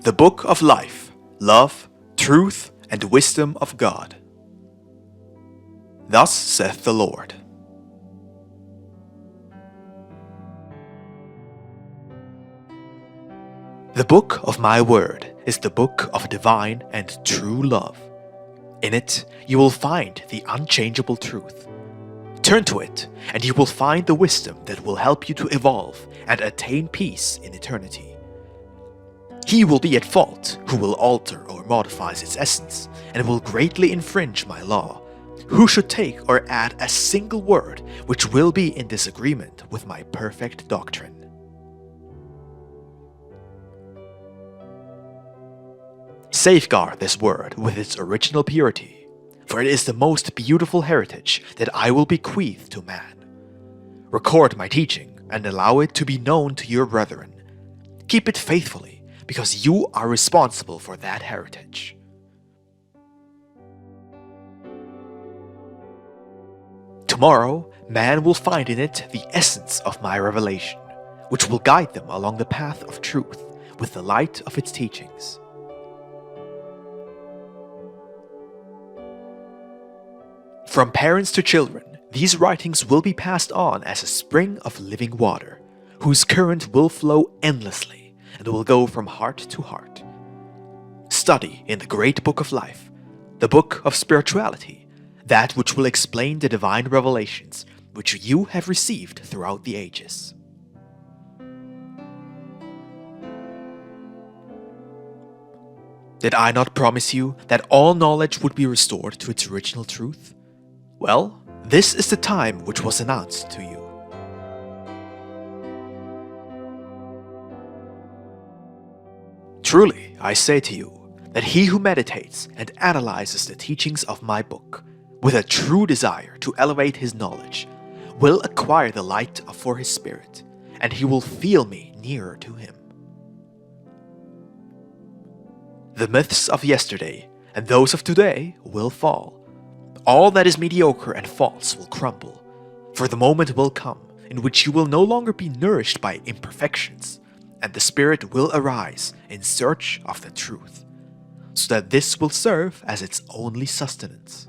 The book of life, love, truth, and wisdom of God. Thus saith the Lord. The book of my word is the book of divine and true love. In it you will find the unchangeable truth. Turn to it, and you will find the wisdom that will help you to evolve and attain peace in eternity. He will be at fault who will alter or modifies its essence, and will greatly infringe my law, who should take or add a single word which will be in disagreement with my perfect doctrine. Safeguard this word with its original purity, for it is the most beautiful heritage that I will bequeath to man. Record my teaching and allow it to be known to your brethren. Keep it faithfully, because you are responsible for that heritage. Tomorrow, man will find in it the essence of my revelation, which will guide them along the path of truth with the light of its teachings. From parents to children, these writings will be passed on as a spring of living water, whose current will flow endlessly and will go from heart to heart. Study in the great book of life, the book of spirituality, that which will explain the divine revelations which you have received throughout the ages. Did I not promise you that all knowledge would be restored to its original truth? Well, this is the time which was announced to you. Truly, I say to you, that he who meditates and analyzes the teachings of my book, with a true desire to elevate his knowledge, will acquire the light for his spirit, and he will feel me nearer to him. The myths of yesterday and those of today will fall. All that is mediocre and false will crumble, for the moment will come in which you will no longer be nourished by imperfections, and the Spirit will arise in search of the truth, so that this will serve as its only sustenance.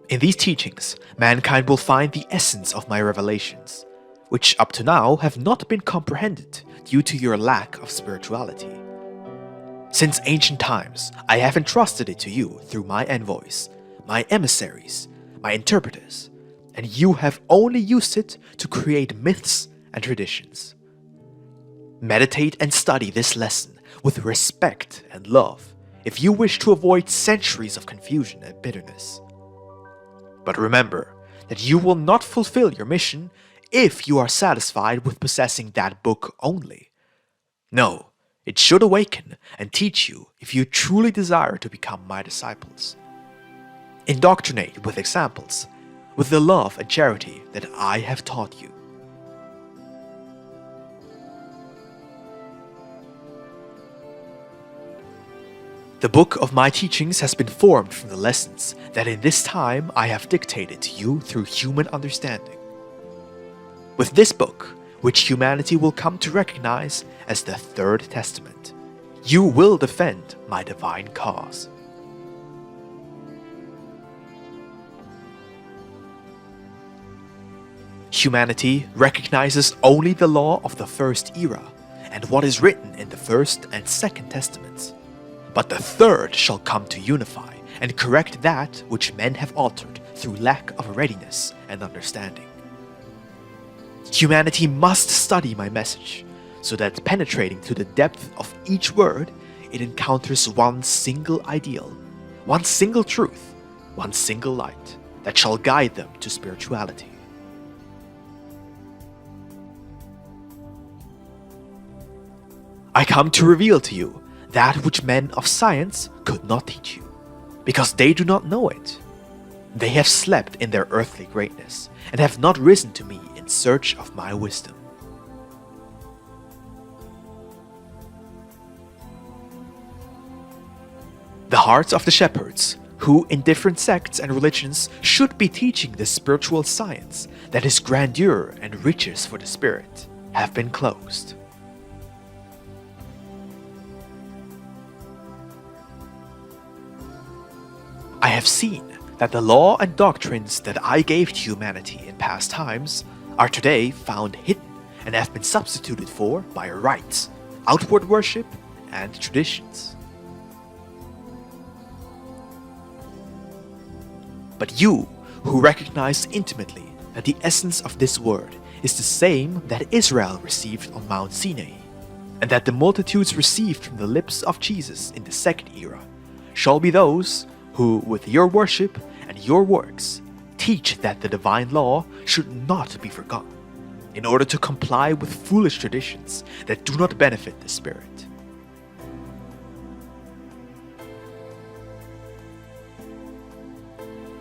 In these teachings, mankind will find the essence of my revelations, which up to now have not been comprehended due to your lack of spirituality. Since ancient times, I have entrusted it to you through my envoys, my emissaries, my interpreters, and you have only used it to create myths and traditions. Meditate and study this lesson with respect and love if you wish to avoid centuries of confusion and bitterness. But remember that you will not fulfill your mission if you are satisfied with possessing that book only. No, it should awaken and teach you if you truly desire to become my disciples. Indoctrinate with examples, with the love and charity that I have taught you. The book of my teachings has been formed from the lessons that in this time I have dictated to you through human understanding. With this book, which humanity will come to recognize as the Third Testament, you will defend my divine cause. Humanity recognizes only the law of the first era and what is written in the First and Second Testaments. But the Third shall come to unify and correct that which men have altered through lack of readiness and understanding. Humanity must study my message, so that penetrating to the depth of each word, it encounters one single ideal, one single truth, one single light that shall guide them to spirituality. I come to reveal to you that which men of science could not teach you, because they do not know it. They have slept in their earthly greatness, and have not risen to me in search of my wisdom. The hearts of the shepherds, who in different sects and religions should be teaching the spiritual science that is grandeur and riches for the spirit, have been closed. I have seen that the law and doctrines that I gave to humanity in past times are today found hidden and have been substituted for by rites, outward worship, and traditions. But you, who recognize intimately that the essence of this word is the same that Israel received on Mount Sinai, and that the multitudes received from the lips of Jesus in the second era, shall be those who, with your worship and your works, teach that the divine law should not be forgotten, in order to comply with foolish traditions that do not benefit the Spirit.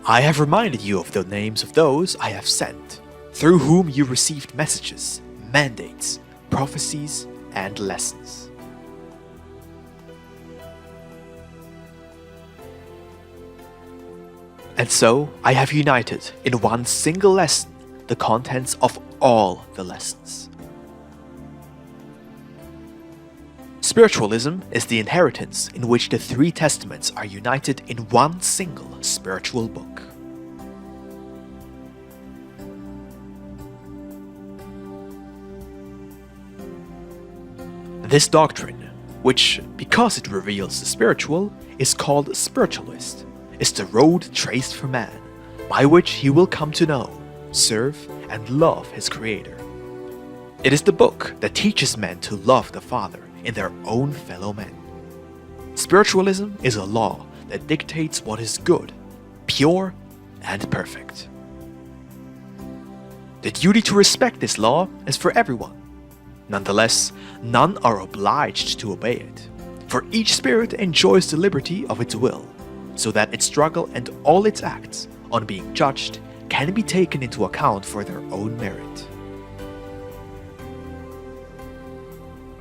I have reminded you of the names of those I have sent, through whom you received messages, mandates, prophecies, and lessons. And so I have united in one single lesson the contents of all the lessons. Spiritualism is the inheritance in which the three testaments are united in one single spiritual book. This doctrine, which, because it reveals the spiritual, is called spiritualist, is the road traced for man, by which he will come to know, serve, and love his Creator. It is the book that teaches men to love the Father in their own fellow men. Spiritualism is a law that dictates what is good, pure, and perfect. The duty to respect this law is for everyone. Nonetheless, none are obliged to obey it, for each spirit enjoys the liberty of its will, so that its struggle and all its acts, on being judged, can be taken into account for their own merit.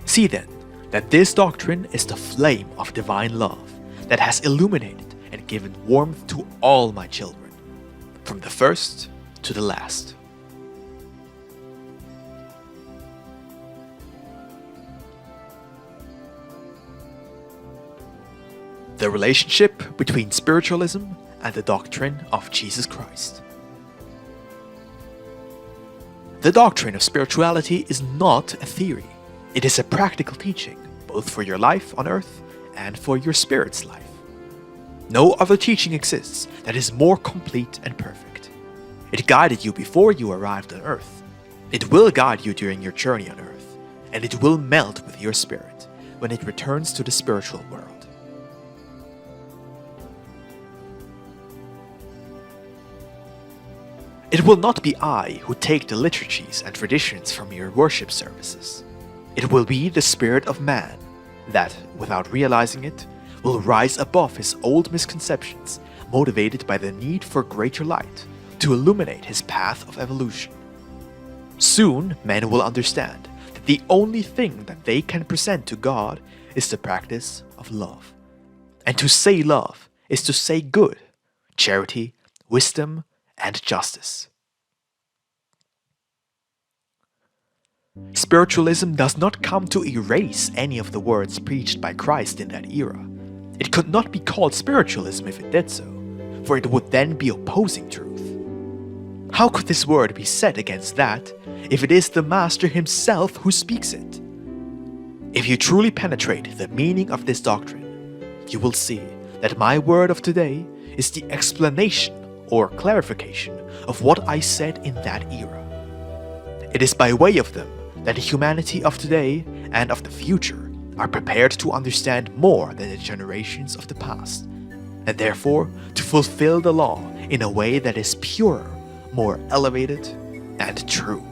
See then that this doctrine is the flame of divine love that has illuminated and given warmth to all my children, from the first to the last. The relationship between spiritualism and the doctrine of Jesus Christ. The doctrine of spirituality is not a theory. It is a practical teaching, both for your life on earth and for your spirit's life. No other teaching exists that is more complete and perfect. It guided you before you arrived on earth. It will guide you during your journey on earth, and it will melt with your spirit when it returns to the spiritual world. It will not be I who take the liturgies and traditions from your worship services. It will be the spirit of man that, without realizing it, will rise above his old misconceptions, motivated by the need for greater light to illuminate his path of evolution. Soon, men will understand that the only thing that they can present to God is the practice of love. And to say love is to say good, charity, wisdom, and justice. Spiritualism does not come to erase any of the words preached by Christ in that era. It could not be called spiritualism if it did so, for it would then be opposing truth. How could this word be set against that if it is the Master himself who speaks it? If you truly penetrate the meaning of this doctrine, you will see that my word of today is the explanation or clarification of what I said in that era. It is by way of them that the humanity of today and of the future are prepared to understand more than the generations of the past, and therefore to fulfill the law in a way that is purer, more elevated, and true.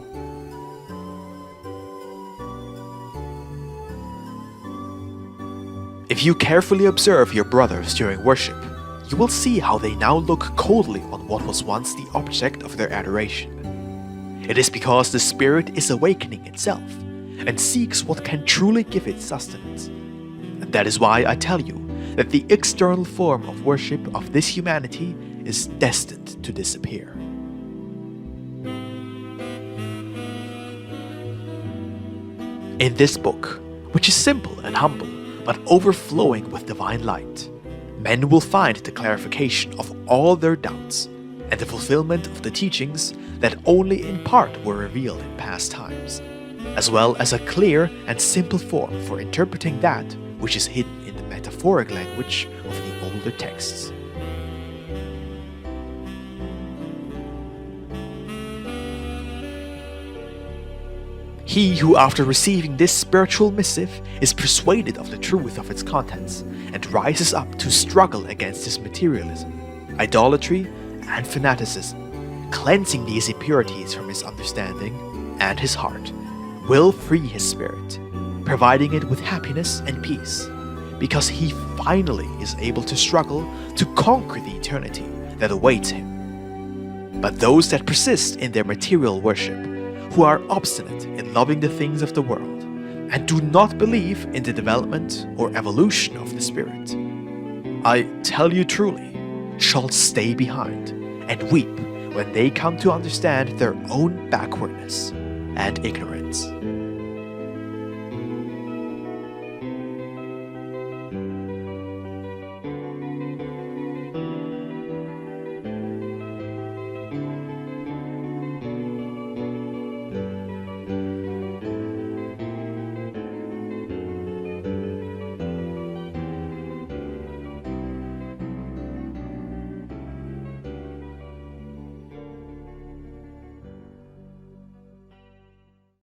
If you carefully observe your brothers during worship, you will see how they now look coldly on what was once the object of their adoration. It is because the spirit is awakening itself and seeks what can truly give it sustenance. And that is why I tell you that the external form of worship of this humanity is destined to disappear. In this book, which is simple and humble, but overflowing with divine light, men will find the clarification of all their doubts and the fulfillment of the teachings that only in part were revealed in past times, as well as a clear and simple form for interpreting that which is hidden in the metaphoric language of the older texts. He who, after receiving this spiritual missive, is persuaded of the truth of its contents and rises up to struggle against his materialism, idolatry, and fanaticism, cleansing these impurities from his understanding and his heart, will free his spirit, providing it with happiness and peace, because he finally is able to struggle to conquer the eternity that awaits him. But those that persist in their material worship, who are obstinate in loving the things of the world, and do not believe in the development or evolution of the Spirit, I tell you truly, shall stay behind and weep when they come to understand their own backwardness and ignorance.